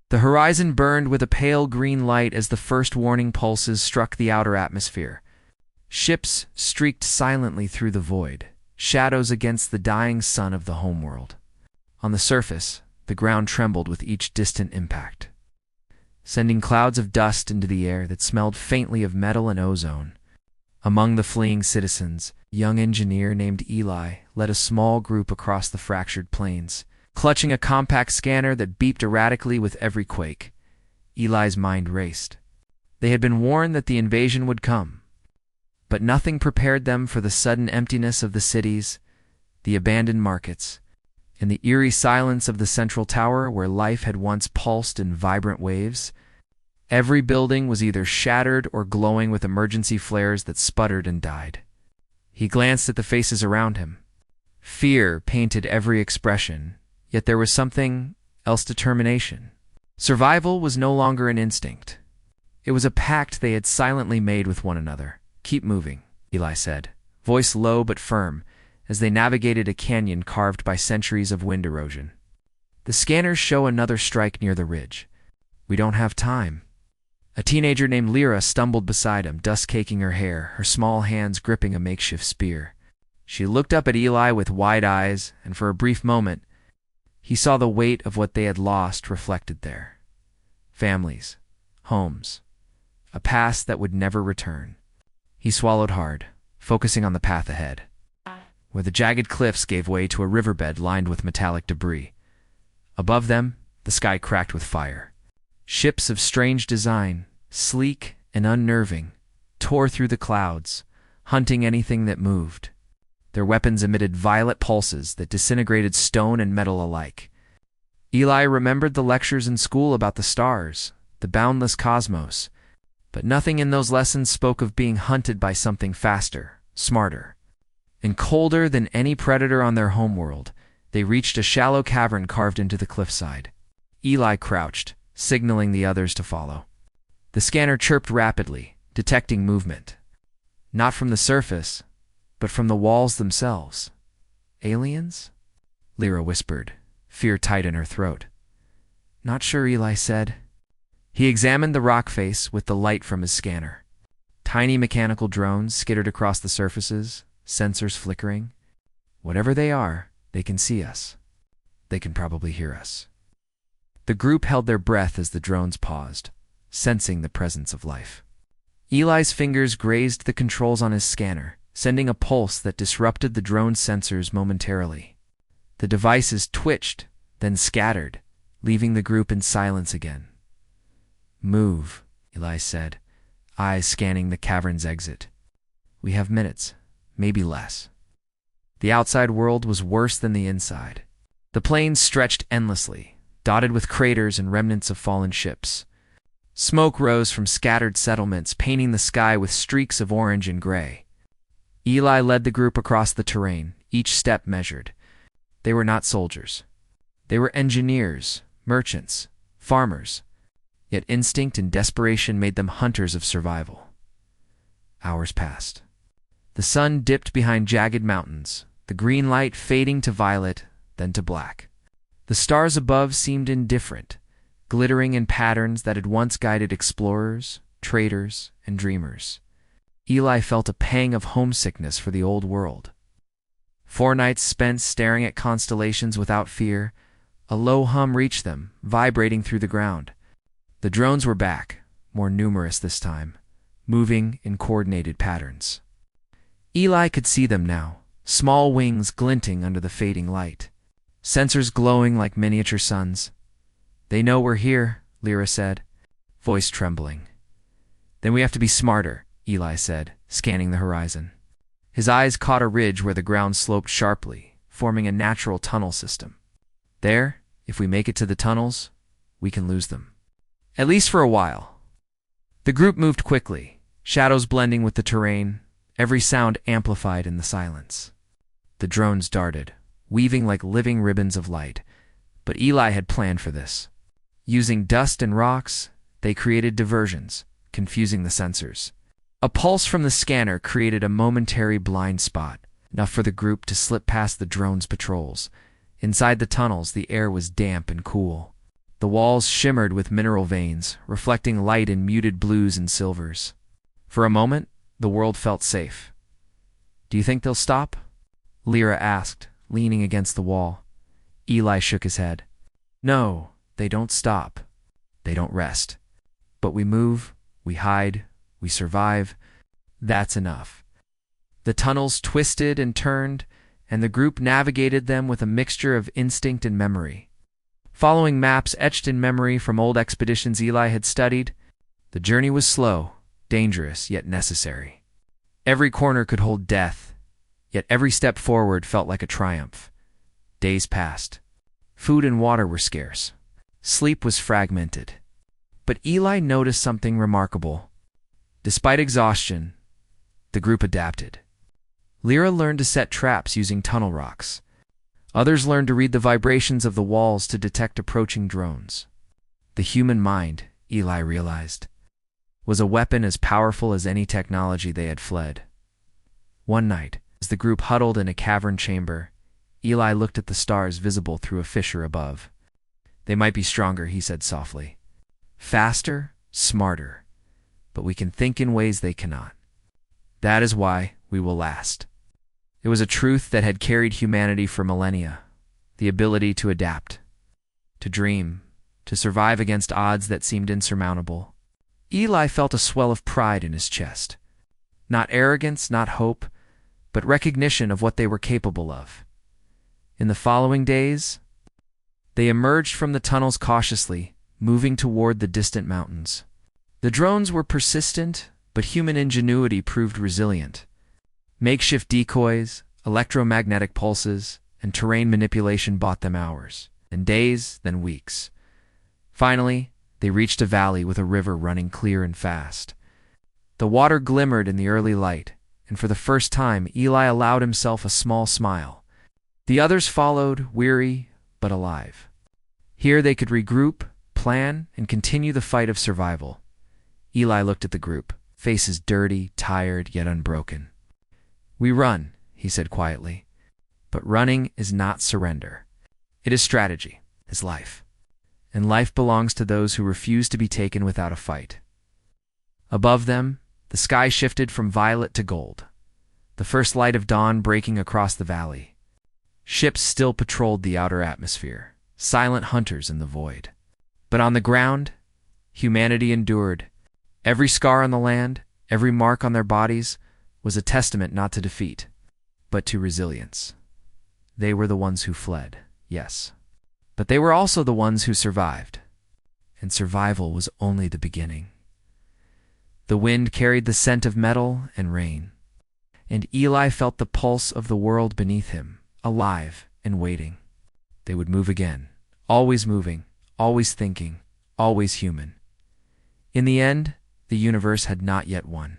The horizon burned with a pale green light as the first warning pulses struck the outer atmosphere. Ships streaked silently through the void, shadows against the dying sun of the homeworld. On the surface, the ground trembled with each distant impact, sending clouds of dust into the air that smelled faintly of metal and ozone. Among the fleeing citizens, a young engineer named Eli led a small group across the fractured plains, clutching a compact scanner that beeped erratically with every quake. Eli's mind raced. They had been warned that the invasion would come, but nothing prepared them for the sudden emptiness of the cities, the abandoned markets, and the eerie silence of the central tower where life had once pulsed in vibrant waves. Every building was either shattered or glowing with emergency flares that sputtered and died. He glanced at the faces around him. Fear painted every expression, yet there was something else: determination. Survival was no longer an instinct. It was a pact they had silently made with one another. "Keep moving," Eli said, voice low but firm, as they navigated a canyon carved by centuries of wind erosion. "The scanners show another strike near the ridge. We don't have time." A teenager named Lyra stumbled beside him, dust caking her hair, her small hands gripping a makeshift spear. She looked up at Eli with wide eyes, and for a brief moment, he saw the weight of what they had lost reflected there. Families, homes, a past that would never return. He swallowed hard, focusing on the path ahead, where the jagged cliffs gave way to a riverbed lined with metallic debris. Above them, the sky cracked with fire. Ships of strange design, sleek and unnerving, tore through the clouds, hunting anything that moved. Their weapons emitted violet pulses that disintegrated stone and metal alike. Eli remembered the lectures in school about the stars, the boundless cosmos, but nothing in those lessons spoke of being hunted by something faster, smarter, and colder than any predator on their homeworld. They reached a shallow cavern carved into the cliffside. Eli crouched, signaling the others to follow. The scanner chirped rapidly, detecting movement. Not from the surface, but from the walls themselves. "Aliens?" Lyra whispered, fear tight in her throat. "Not sure," Eli said. He examined the rock face with the light from his scanner. Tiny mechanical drones skittered across the surfaces, sensors flickering. Whatever they are, they can see us. They can probably hear us. The group held their breath as the drones paused, sensing the presence of life. Eli's fingers grazed the controls on his scanner, sending a pulse that disrupted the drone's sensors momentarily. The devices twitched, then scattered, leaving the group in silence again. "Move," Eli said, eyes scanning the cavern's exit. "We have minutes, maybe less." The outside world was worse than the inside. The plains stretched endlessly, dotted with craters and remnants of fallen ships. Smoke rose from scattered settlements, painting the sky with streaks of orange and gray. Eli led the group across the terrain, each step measured. They were not soldiers. They were engineers, merchants, farmers, yet instinct and desperation made them hunters of survival. Hours passed. The sun dipped behind jagged mountains, the green light fading to violet, then to black. The stars above seemed indifferent, glittering in patterns that had once guided explorers, traders, and dreamers. Eli felt a pang of homesickness for the old world. 4 nights spent staring at constellations without fear, a low hum reached them, vibrating through the ground. The drones were back, more numerous this time, moving in coordinated patterns. Eli could see them now, small wings glinting under the fading light, sensors glowing like miniature suns. "They know we're here," Lyra said, voice trembling. "Then we have to be smarter," Eli said, scanning the horizon. His eyes caught a ridge where the ground sloped sharply, forming a natural tunnel system. There, if we make it to the tunnels, we can lose them. At least for a while. The group moved quickly, shadows blending with the terrain, every sound amplified in the silence. The drones darted, weaving like living ribbons of light, but Eli had planned for this. Using dust and rocks, they created diversions, confusing the sensors. A pulse from the scanner created a momentary blind spot, enough for the group to slip past the drone's patrols. Inside the tunnels, the air was damp and cool. The walls shimmered with mineral veins, reflecting light in muted blues and silvers. For a moment, the world felt safe. "Do you think they'll stop?" Lyra asked, leaning against the wall. Eli shook his head. "No, they don't stop. They don't rest. But we move, we hide, we survive. That's enough." The tunnels twisted and turned, and the group navigated them with a mixture of instinct and memory. Following maps etched in memory from old expeditions Eli had studied, the journey was slow, dangerous, yet necessary. Every corner could hold death, yet every step forward felt like a triumph. Days passed. Food and water were scarce. Sleep was fragmented. But Eli noticed something remarkable. Despite exhaustion, the group adapted. Lyra learned to set traps using tunnel rocks. Others learned to read the vibrations of the walls to detect approaching drones. The human mind, Eli realized, was a weapon as powerful as any technology they had fled. One night, as the group huddled in a cavern chamber, Eli looked at the stars visible through a fissure above. "They might be stronger," he said softly. "Faster, smarter, but we can think in ways they cannot. That is why we will last." It was a truth that had carried humanity for millennia, the ability to adapt, to dream, to survive against odds that seemed insurmountable. Eli felt a swell of pride in his chest. Not arrogance, not hope, but recognition of what they were capable of. In the following days, they emerged from the tunnels cautiously, moving toward the distant mountains. The drones were persistent, but human ingenuity proved resilient. Makeshift decoys, electromagnetic pulses, and terrain manipulation bought them hours, and days, then weeks. Finally, they reached a valley with a river running clear and fast. The water glimmered in the early light, and for the first time Eli allowed himself a small smile. The others followed, weary but alive. Here they could regroup, plan, and continue the fight of survival. Eli looked at the group, faces dirty, tired, yet unbroken. "We run," he said quietly. "But running is not surrender. It is strategy, is life. And life belongs to those who refuse to be taken without a fight." Above them, the sky shifted from violet to gold, the first light of dawn breaking across the valley. Ships still patrolled the outer atmosphere, silent hunters in the void. But on the ground, humanity endured. Every scar on the land, every mark on their bodies, was a testament not to defeat, but to resilience. They were the ones who fled, yes, but they were also the ones who survived. And survival was only the beginning. The wind carried the scent of metal and rain, and Eli felt the pulse of the world beneath him, alive and waiting. They would move again, always moving, always thinking, always human. In the end, the universe had not yet won.